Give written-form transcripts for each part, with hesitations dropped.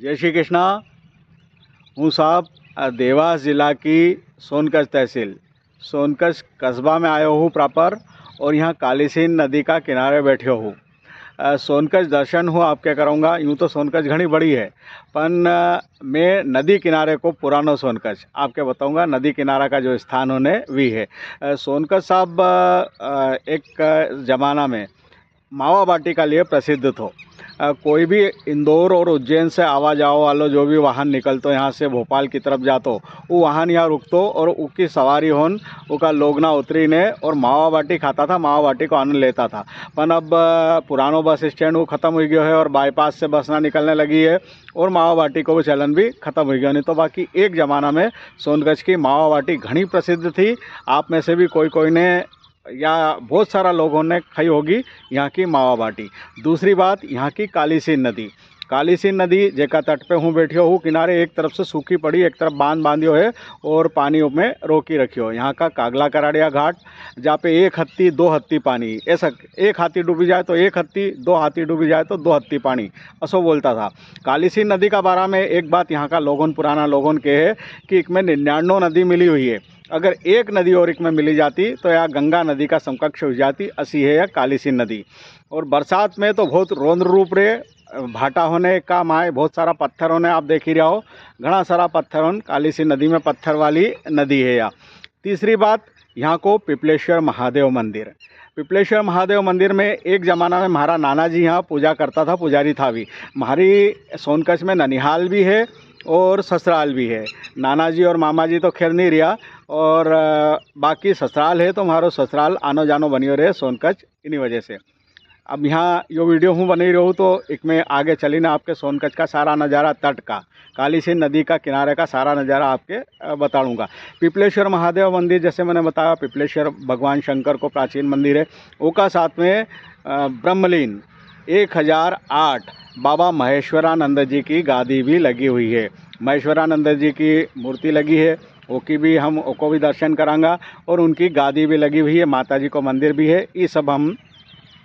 जय श्री कृष्णा। हूँ साहब देवास ज़िला की सोनकच्छ तहसील सोनकच्छ कस्बा में आया हूँ प्रॉपर, और यहाँ कालीसीन नदी का किनारे बैठे हूँ। सोनकच्छ दर्शन हूँ आपके कराऊंगा। यूँ तो सोनकच्छ घनी बड़ी है, पर मैं नदी किनारे को पुरानो सोनकच्छ आपके बताऊंगा। नदी किनारा का जो स्थान होने भी है सोनकच्छ साहब एक ज़माना में मावा बाटी का लिए प्रसिद्ध थो। कोई भी इंदौर और उज्जैन से आवा जाओ वालो जो भी वाहन निकलतो यहाँ से भोपाल की तरफ जातो, वो वाहन यहाँ रुकतो और उसकी सवारी होन उका लोगना उतरी ने और मावा बाटी खाता था, मावा बाटी को आनंद लेता था। पर अब पुरानो बस स्टैंड वो ख़त्म हो गया है और बाईपास से बस ना निकलने लगी है और मावा बाटी को वो चलन भी ख़त्म हो गया। नहीं तो बाकी एक ज़माना में सोनकच्छ की मावा बाटी घनी प्रसिद्ध थी। आप में से भी कोई ने या बहुत सारा लोगों ने खाई होगी यहाँ की मावा बाटी। दूसरी बात, यहाँ की कालीसीन नदी। कालीसीन नदी जेका तट पे हूँ बैठियो हूँ किनारे, एक तरफ से सूखी पड़ी, एक तरफ बांध बांधियो है और पानी में रोकी रखियो। यहाँ का कागला कराड़िया घाट, जहाँ पे एक हत्ती दो हत्ती पानी, ऐसा एक हाथी डूबी जाए तो एक हत्ती, दो हाथी डूबी जाए तो दो हत्ती पानी, असो बोलता था। कालीसीन नदी का बारे में एक बात यहाँ का लोगों पुराना लोगों के है कि इसमें 99 नदी मिली हुई है। अगर एक नदी और एक में मिली जाती तो यह गंगा नदी का समकक्ष हो जाती, असी है यह कालीसीन नदी। और बरसात में तो बहुत रौद्र रूप रहे, भाटा होने का माए, बहुत सारा पत्थर होने, आप देख ही रहे हो घना सारा पत्थर होने। कालीसीन नदी में पत्थर वाली नदी है यह। तीसरी बात, यहाँ को पिपलेश्वर महादेव मंदिर। पिपलेश्वर महादेव मंदिर में एक ज़माना में हमारा नाना जी यहाँ पूजा करता था, पुजारी था भी। हमारी सोनकच्छ में ननिहाल भी है और ससुराल भी है। नाना जी और मामा जी तो खैर नहीं रहा, और बाकी ससुराल है तो हमारो ससुराल आनो जानो बनियो रहे सोनकच्छ इन्हीं वजह से। अब यहाँ यो वीडियो हूँ बनी रहूँ तो एक में आगे चली ना आपके सोनकच्छ का सारा नज़ारा, तट का, कालीसीन नदी का किनारे का सारा नज़ारा आपके बताऊँगा। पिपलेश्वर महादेव मंदिर जैसे मैंने बताया, पिपलेश्वर भगवान शंकर को प्राचीन मंदिर है। उसका साथ में ब्रह्मलीन 1008 बाबा महेश्वरानंद जी की गादी भी लगी हुई है। महेश्वरानंद जी की मूर्ति लगी है, वो की भी हम को भी दर्शन करांगा, और उनकी गादी भी लगी हुई है, माता जी को मंदिर भी है। ये सब हम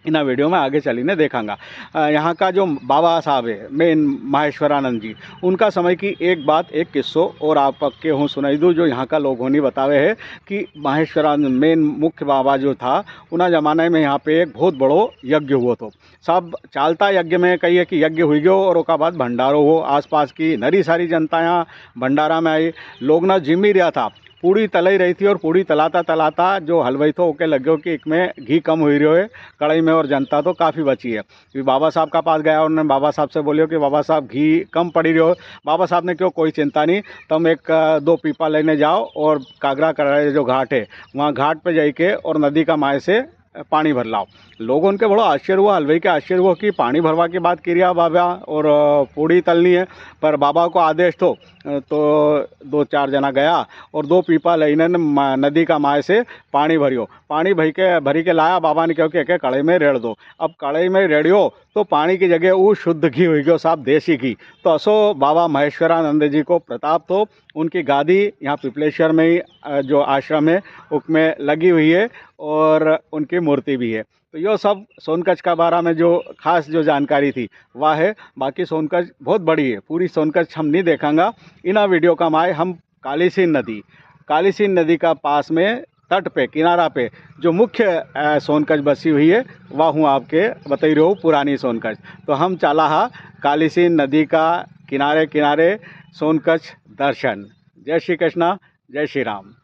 इन वीडियो में आगे चलीने देखांगा। यहाँ का जो बाबा साहब है मेन महेश्वरानंद जी, उनका समय की एक बात, एक किस्सो और आपके हूँ सुनाई दूँ जो यहाँ का लोगों ने बतावे है कि महेश्वरानंद मेन मुख्य बाबा जो था, उना ज़माने में यहाँ पे एक बहुत बड़ो यज्ञ हुआ तो सब चालता यज्ञ में कहिए कि यज्ञ हुई गयो और उसका बाद भंडारो हो। आसपास की नरी सारी जनता यहाँ भंडारा में आई। लोग ना जिम ही रहा था, पूड़ी तलाई रही थी और पूड़ी तलाता तलाता जो हलवाई थो ओके लग्यो कि इसमें घी कम हुई रहो है कढ़ाई में, और जनता तो काफ़ी बची है। फिर बाबा साहब का पास गया, उन्होंने बाबा साहब से बोलियो कि बाबा साहब घी कम पड़ी रहो। बाबा साहब ने क्यों, कोई चिंता नहीं, तुम एक दो पीपा लेने जाओ और कागरा कराड़े जो घाट है वहाँ घाट पर जाके और नदी का माए से पानी भर लाओ। लोगों उनके बड़ो आश्चर्य हुआ, हलवाई के आश्चर्य हुआ कि पानी भरवा की बात किया बाबा और पूड़ी तलनी है। पर बाबा को आदेश तो दो चार जना गया और दो पीपा लेने नदी का माए से पानी भरियो। पानी भरी के लाया, बाबा ने क्यों कि कढ़ाई में रेड़ दो। अब कढ़ाई में रेड़ियो तो पानी की जगह वो शुद्ध घी हुई गयो साहब, देसी घी। तो असो बाबा महेश्वरानंद जी को प्रताप तो उनकी गादी यहाँ पिपलेश्वर में ही जो आश्रम है उसमें लगी हुई है और उनकी मूर्ति भी है। तो यो सब सोनकच्छ का बारे में जो खास जो जानकारी थी वह है। बाकी सोनकच्छ बहुत बड़ी है, पूरी सोनकच्छ हम नहीं देखांगा। इन वीडियो का माए हम कालीसीन नदी का पास में तट पे किनारा पे जो मुख्य सोनकच्छ बसी हुई है वह हूँ आपके बताई रही हूँ, पुरानी सोनकच्छ। तो हम चला हा कालीसीन नदी का किनारे किनारे सोनकच्छ दर्शन। जय श्री कृष्णा, जय श्री राम।